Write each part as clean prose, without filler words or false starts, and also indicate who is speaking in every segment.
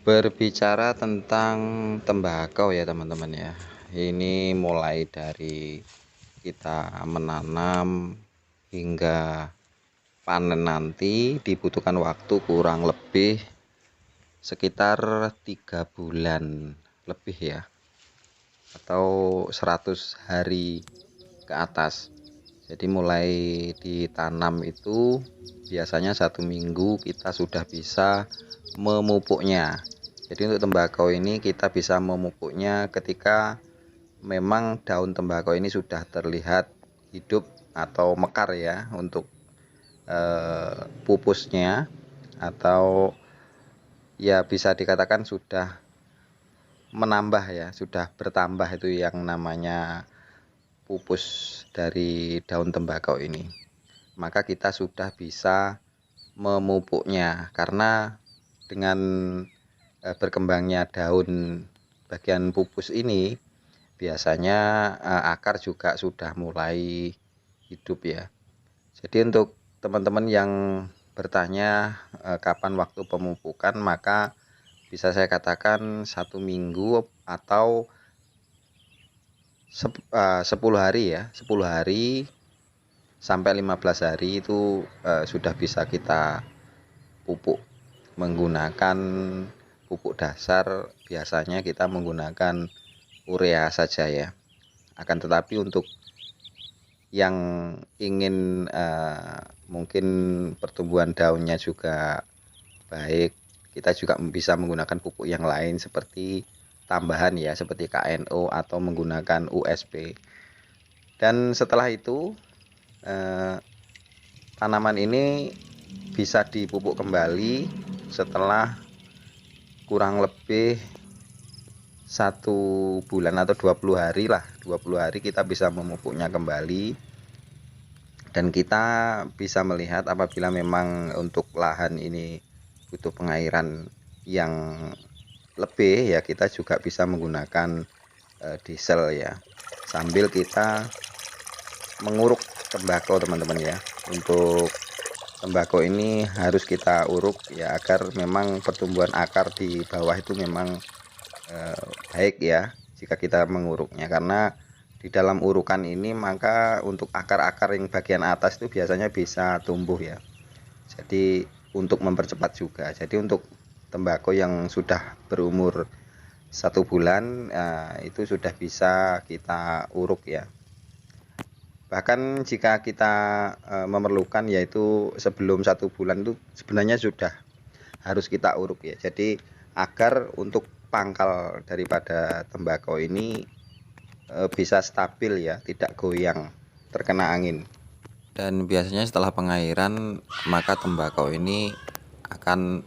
Speaker 1: Berbicara tentang tembakau ya teman-teman ya. Ini mulai dari kita menanam hingga panen nanti dibutuhkan waktu kurang lebih sekitar 3 bulan lebih ya, atau 100 hari ke atas. Jadi mulai ditanam itu biasanya 1 minggu kita sudah bisa memupuknya. Jadi untuk tembakau ini kita bisa memupuknya ketika memang daun tembakau ini sudah terlihat hidup atau mekar ya, untuk pupusnya, atau ya bisa dikatakan sudah menambah ya, sudah bertambah itu yang namanya pupus dari daun tembakau ini. Maka kita sudah bisa memupuknya, karena dengan berkembangnya daun bagian pupus ini biasanya akar juga sudah mulai hidup ya. Jadi untuk teman-teman yang bertanya kapan waktu pemupukan, maka bisa saya katakan 1 minggu atau 10 hari ya, 10 hari sampai 15 hari itu sudah bisa kita pupuk menggunakan pupuk dasar. Biasanya kita menggunakan urea saja ya. Akan tetapi untuk yang ingin mungkin pertumbuhan daunnya juga baik, kita juga bisa menggunakan pupuk yang lain seperti tambahan ya, seperti KNO atau menggunakan USP. Dan setelah itu tanaman ini bisa dipupuk kembali setelah kurang lebih 1 bulan atau 20 hari lah. 20 hari kita bisa memupuknya kembali, dan kita bisa melihat apabila memang untuk lahan ini butuh pengairan yang lebih ya, kita juga bisa menggunakan diesel ya, sambil kita menguruk tembakau teman-teman ya. Untuk tembakau ini harus kita uruk ya, agar memang pertumbuhan akar di bawah itu memang baik ya jika kita menguruknya, karena di dalam urukan ini maka untuk akar-akar yang bagian atas itu biasanya bisa tumbuh ya. Jadi untuk mempercepat juga. Jadi untuk tembakau yang sudah berumur 1 bulan itu sudah bisa kita uruk ya. Bahkan jika kita memerlukan, yaitu sebelum 1 bulan itu sebenarnya sudah harus kita uruk ya. Jadi agar untuk pangkal daripada tembakau ini bisa stabil ya, tidak goyang terkena angin. Dan biasanya setelah pengairan maka tembakau ini akan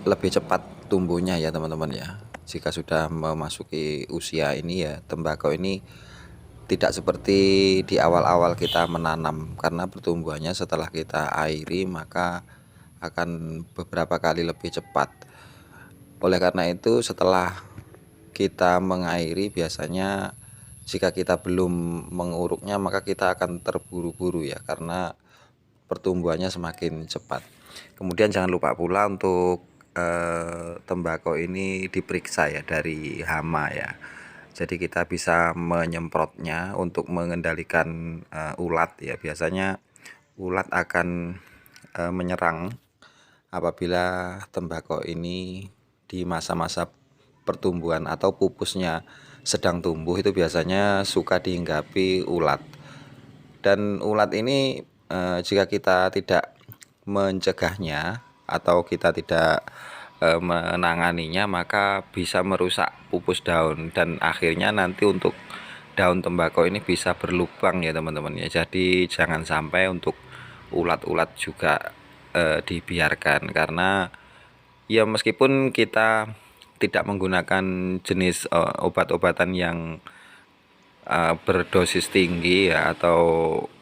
Speaker 1: lebih cepat tumbuhnya ya teman-teman ya. Jika sudah memasuki usia ini ya, tembakau ini tidak seperti di awal-awal kita menanam, karena pertumbuhannya setelah kita airi maka akan beberapa kali lebih cepat. Oleh karena itu setelah kita mengairi, biasanya jika kita belum menguruknya maka kita akan terburu-buru ya, karena pertumbuhannya semakin cepat. Kemudian jangan lupa pula untuk tembakau ini diperiksa ya dari hama ya. Jadi kita bisa menyemprotnya untuk mengendalikan ulat ya. Biasanya ulat akan menyerang apabila tembakau ini di masa-masa pertumbuhan atau pupusnya sedang tumbuh, itu biasanya suka dihinggapi ulat. Dan ulat ini jika kita tidak mencegahnya atau kita tidak menanganinya, maka bisa merusak pupus daun, dan akhirnya nanti untuk daun tembakau ini bisa berlubang ya teman-teman ya. Jadi jangan sampai untuk ulat-ulat juga dibiarkan, karena ya meskipun kita tidak menggunakan jenis obat-obatan yang berdosis tinggi ya, atau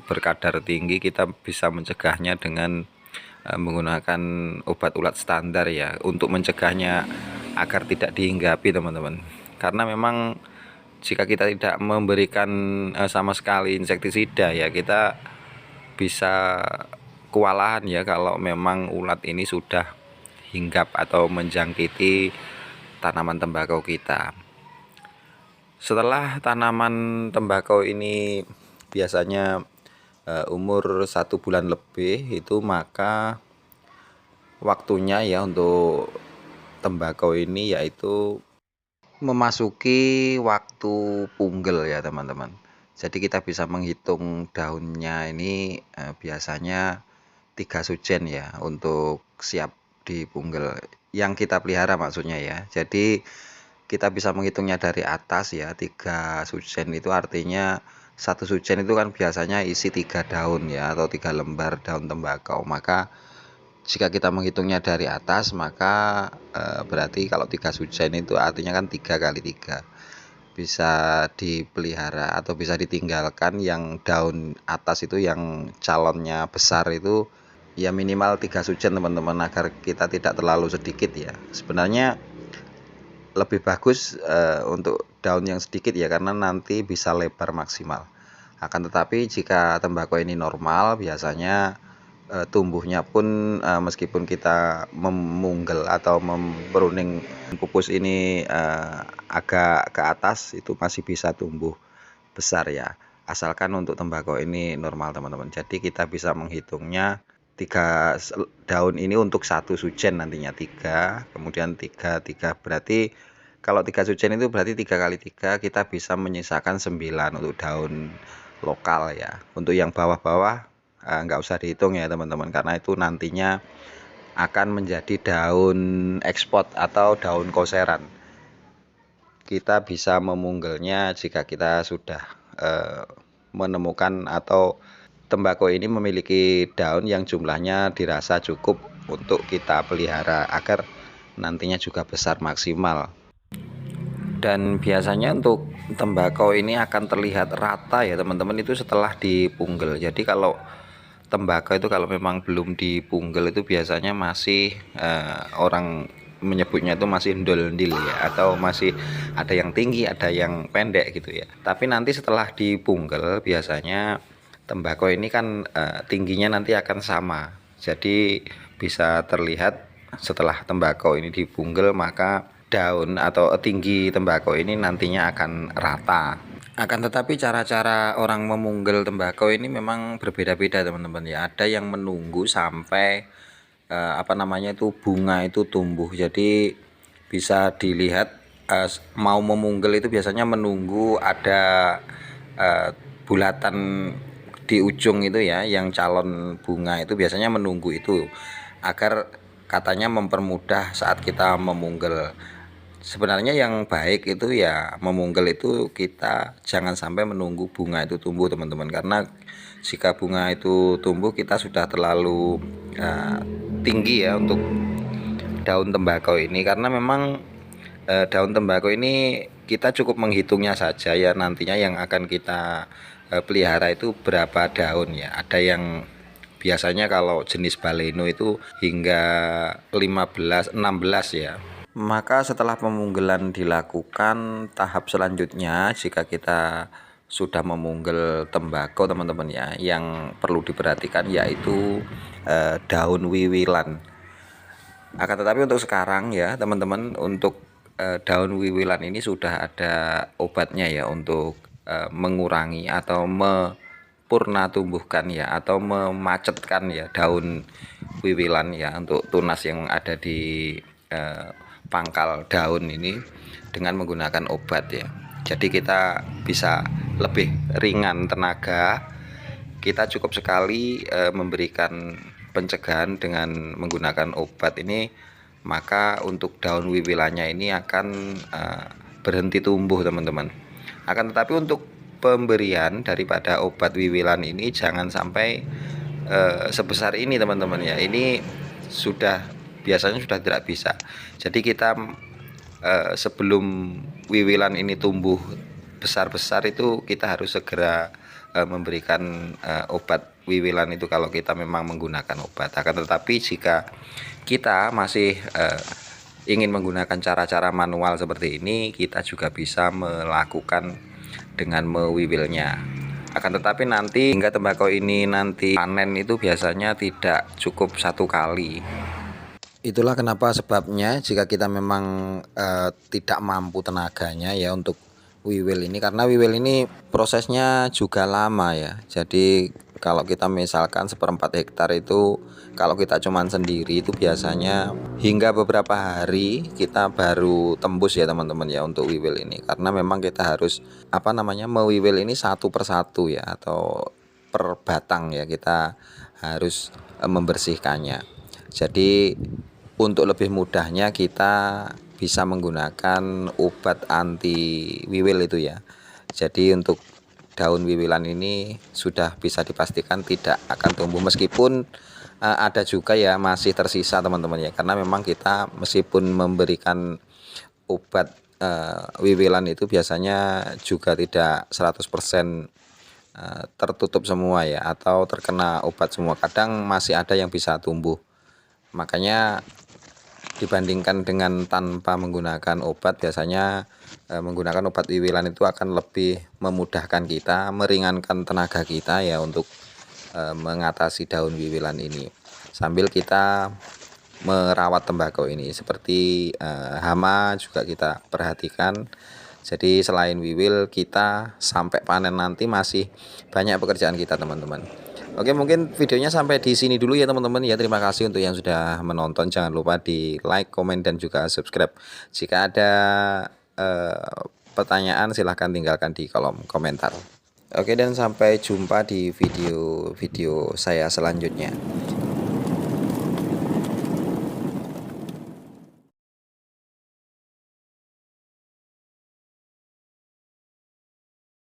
Speaker 1: berkadar tinggi, kita bisa mencegahnya dengan menggunakan obat ulat standar ya, untuk mencegahnya agar tidak dihinggapi teman-teman. Karena memang jika kita tidak memberikan sama sekali insektisida ya, kita bisa kewalahan ya kalau memang ulat ini sudah hinggap atau menjangkiti tanaman tembakau kita. Setelah tanaman tembakau ini biasanya umur 1 bulan lebih itu, maka waktunya ya untuk tembakau ini yaitu memasuki waktu punggel ya teman-teman. Jadi kita bisa menghitung daunnya ini biasanya 3 sujen ya untuk siap dipunggel yang kita pelihara maksudnya ya. Jadi kita bisa menghitungnya dari atas ya, 3 sujen itu artinya 1 sujen itu kan biasanya isi 3 daun ya, atau 3 lembar daun tembakau. Maka jika kita menghitungnya dari atas, maka berarti kalau 3 sujen itu artinya kan 3 kali 3 bisa dipelihara atau bisa ditinggalkan. Yang daun atas itu yang calonnya besar itu ya minimal 3 sujen teman-teman, agar kita tidak terlalu sedikit ya. Sebenarnya lebih bagus untuk daun yang sedikit ya, karena nanti bisa lebar maksimal. Akan tetapi jika tembakau ini normal, biasanya tumbuhnya pun meskipun kita memunggel atau memperuning pupus ini agak ke atas, itu masih bisa tumbuh besar ya, asalkan untuk tembakau ini normal teman-teman. Jadi kita bisa menghitungnya 3 daun ini untuk 1 sujen, nantinya 3, kemudian 3 berarti kalau 3 sujen itu berarti 3 kali 3 kita bisa menyisakan 9 untuk daun lokal ya. Untuk yang bawah-bawah nggak usah dihitung ya teman-teman, karena itu nantinya akan menjadi daun ekspor atau daun koseran. Kita bisa memunggelnya jika kita sudah menemukan atau tembakau ini memiliki daun yang jumlahnya dirasa cukup untuk kita pelihara agar nantinya juga besar maksimal. Dan biasanya untuk tembakau ini akan terlihat rata ya teman-teman itu setelah dipunggel. Jadi kalau tembakau itu kalau memang belum dipunggel itu biasanya masih orang menyebutnya itu masih ndol-ndil ya, atau masih ada yang tinggi ada yang pendek gitu ya. Tapi nanti setelah dipunggel biasanya tembakau ini kan tingginya nanti akan sama. Jadi bisa terlihat setelah tembakau ini dipunggel, maka daun atau tinggi tembakau ini nantinya akan rata. Akan tetapi cara-cara orang memunggel tembakau ini memang berbeda-beda teman-teman ya. Ada yang menunggu sampai bunga itu tumbuh. Jadi bisa dilihat mau memunggel itu biasanya menunggu ada bulatan di ujung itu ya, yang calon bunga itu biasanya menunggu itu agar katanya mempermudah saat kita memunggel. Sebenarnya yang baik itu ya memunggel itu kita jangan sampai menunggu bunga itu tumbuh teman-teman, karena jika bunga itu tumbuh kita sudah terlalu tinggi ya untuk daun tembakau ini, karena memang daun tembakau ini kita cukup menghitungnya saja ya, nantinya yang akan kita pelihara itu berapa daun ya. Ada yang biasanya kalau jenis baleno itu hingga 15 16 ya. Maka setelah pemunggelan dilakukan, tahap selanjutnya jika kita sudah memunggel tembakau teman-teman ya, yang perlu diperhatikan yaitu daun wiwilan. Akan tetapi untuk sekarang ya teman-teman, untuk daun wiwilan ini sudah ada obatnya ya, untuk mengurangi atau purna tumbuhkan ya, atau memacetkan ya daun wiwilan ya, untuk tunas yang ada di pangkal daun ini dengan menggunakan obat ya. Jadi kita bisa lebih ringan tenaga, kita cukup sekali memberikan pencegahan dengan menggunakan obat ini, maka untuk daun wiwilannya ini akan berhenti tumbuh teman-teman. Akan tetapi untuk pemberian daripada obat wiwilan ini jangan sampai sebesar ini teman-teman ya. Ini biasanya sudah tidak bisa. Jadi kita sebelum wiwilan ini tumbuh besar-besar itu kita harus segera memberikan obat wiwilan itu kalau kita memang menggunakan obat. Akan tetapi jika kita masih ingin menggunakan cara-cara manual seperti ini, kita juga bisa melakukan dengan mewiwilnya. Akan tetapi nanti hingga tembakau ini nanti panen itu biasanya tidak cukup 1 kali. Itulah kenapa sebabnya jika kita memang tidak mampu tenaganya ya untuk wiwil ini, karena wiwil ini prosesnya juga lama ya. Jadi kalau kita misalkan 1/4 hektar itu, kalau kita cuman sendiri itu biasanya hingga beberapa hari kita baru tembus ya teman-teman ya untuk wiwil ini, karena memang kita harus mewiwil ini satu persatu ya, atau per batang ya, kita harus membersihkannya. Jadi untuk lebih mudahnya kita bisa menggunakan obat anti wiwil itu ya. Jadi untuk daun wiwilan ini sudah bisa dipastikan tidak akan tumbuh, meskipun ada juga ya masih tersisa teman-teman ya, karena memang kita meskipun memberikan obat wiwilan itu biasanya juga tidak 100% tertutup semua ya, atau terkena obat semua. Kadang masih ada yang bisa tumbuh. Makanya dibandingkan dengan tanpa menggunakan obat, biasanya menggunakan obat wiwilan itu akan lebih memudahkan kita, meringankan tenaga kita ya untuk mengatasi daun wiwilan ini, sambil kita merawat tembakau ini. Seperti hama juga kita perhatikan. Jadi selain wiwil, kita sampai panen nanti masih banyak pekerjaan kita teman-teman. Oke, mungkin videonya sampai di sini dulu ya teman-teman ya. Terima kasih untuk yang sudah menonton. Jangan lupa di like, komen, dan juga subscribe. Jika ada pertanyaan silahkan tinggalkan di kolom komentar. Oke, dan sampai jumpa di video-video saya selanjutnya.